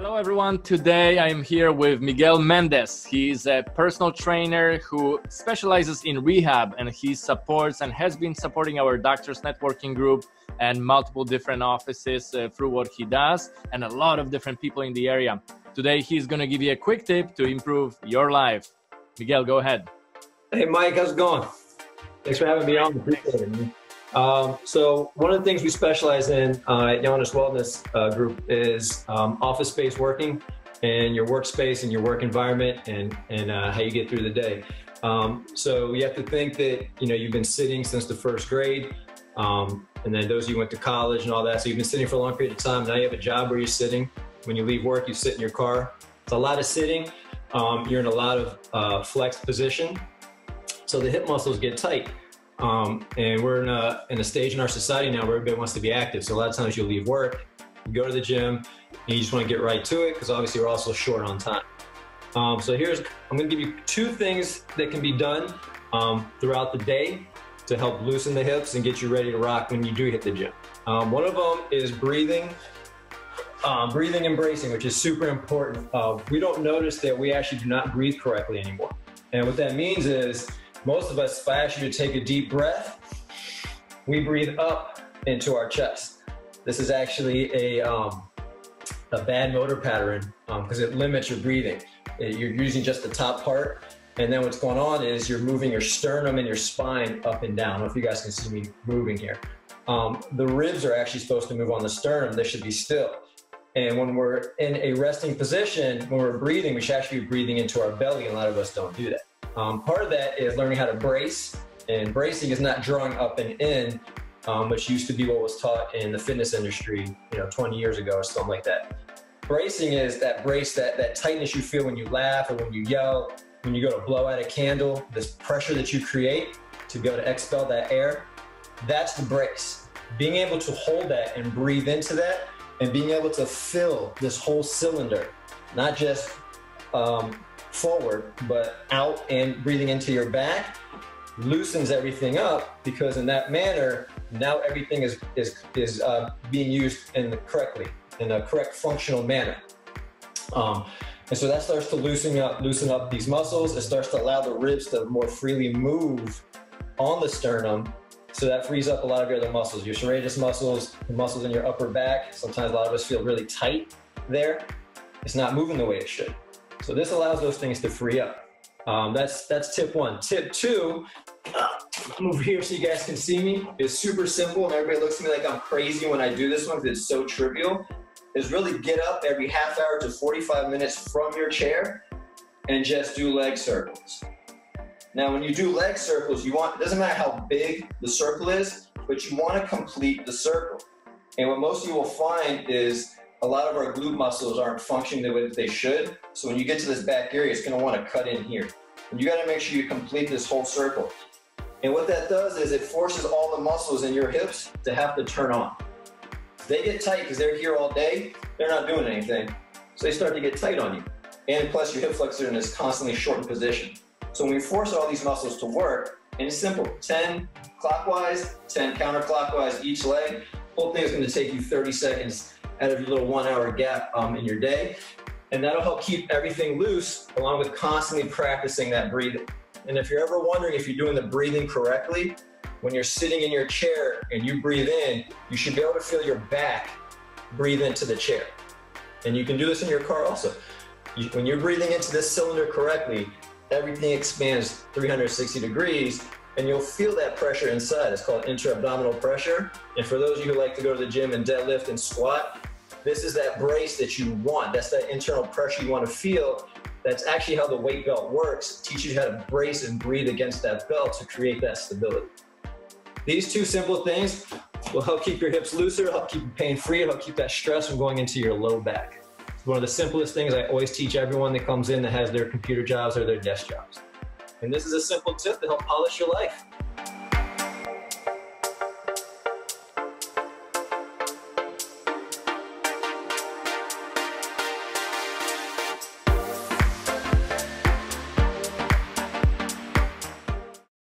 Hello everyone, today I'm here with Miguel Mendez. He's a personal trainer who specializes in rehab, and he supports and has been supporting our doctors networking group and multiple different offices through what he does, and a lot of different people in the area. Today he's going to give you a quick tip to improve your life. Miguel, go ahead. Hey Mike, how's it going? Thanks for having me on. Appreciate it. So one of the things we specialize in at Giannis Wellness Group is office-based working and your workspace and your work environment and how you get through the day. So you have to think that you've been sitting since the first grade, and then those of you went to college and all that. So you've been sitting for a long period of time. Now you have a job where you're sitting. When you leave work, you sit in your car. It's a lot of sitting. You're in a lot of flexed position. So the hip muscles get tight. And we're in a stage in our society now where everybody wants to be active. So a lot of times you'll leave work, you go to the gym, and you just want to get right to it because obviously we're also short on time. So I'm going to give you two things that can be done throughout the day to help loosen the hips and get you ready to rock when you do hit the gym. One of them is breathing and bracing, which is super important. We don't notice that we actually do not breathe correctly anymore. And what that means is, most of us, if I ask you to take a deep breath, we breathe up into our chest. This is actually a bad motor pattern because it limits your breathing. You're using just the top part, and then what's going on is you're moving your sternum and your spine up and down. I don't know if you guys can see me moving here. The ribs are actually supposed to move on the sternum. They should be still. And when we're in a resting position, when we're breathing, we should actually be breathing into our belly, and a lot of us don't do that. Part of that is learning how to brace, and bracing is not drawing up and in, which used to be what was taught in the fitness industry, 20 years ago or something like that. Bracing is that brace, that tightness you feel when you laugh or when you yell, when you go to blow out a candle, this pressure that you create to go to expel that air, that's the brace. Being able to hold that and breathe into that, and being able to fill this whole cylinder, not just forward, but out and breathing into your back, loosens everything up, because in that manner, now everything is being used in a correct functional manner. And so that starts to loosen up these muscles. It starts to allow the ribs to more freely move on the sternum. So that frees up a lot of your other muscles, your serratus muscles, the muscles in your upper back. Sometimes a lot of us feel really tight there. It's not moving the way it should. So this allows those things to free up. That's tip one. Tip two, move here so you guys can see me. It's super simple, and everybody looks at me like I'm crazy when I do this one because it's so trivial. Is really get up every half hour to 45 minutes from your chair and just do leg circles. Now, when you do leg circles, it doesn't matter how big the circle is, but you want to complete the circle. And what most of you will find is a lot of our glute muscles aren't functioning the way that they should. So when you get to this back area, it's going to want to cut in here. And you got to make sure you complete this whole circle. And what that does is it forces all the muscles in your hips to have to turn on. They get tight because they're here all day. They're not doing anything. So they start to get tight on you. And plus your hip flexors are in this constantly shortened position. So when we force all these muscles to work, and it's simple, 10 clockwise, 10 counterclockwise each leg, the whole thing is going to take you 30 seconds out of your little 1 hour gap in your day. And that'll help keep everything loose, along with constantly practicing that breathing. And if you're ever wondering if you're doing the breathing correctly, when you're sitting in your chair and you breathe in, you should be able to feel your back breathe into the chair. And you can do this in your car also. When you're breathing into this cylinder correctly, everything expands 360 degrees, and you'll feel that pressure inside. It's called intra-abdominal pressure. And for those of you who like to go to the gym and deadlift and squat, this is that brace that you want. That's that internal pressure you want to feel. That's actually how the weight belt works. It teaches you how to brace and breathe against that belt to create that stability. These two simple things will help keep your hips looser, help keep you pain-free, help keep that stress from going into your low back. It's one of the simplest things I always teach everyone that comes in that has their computer jobs or their desk jobs. And this is a simple tip to help polish your life.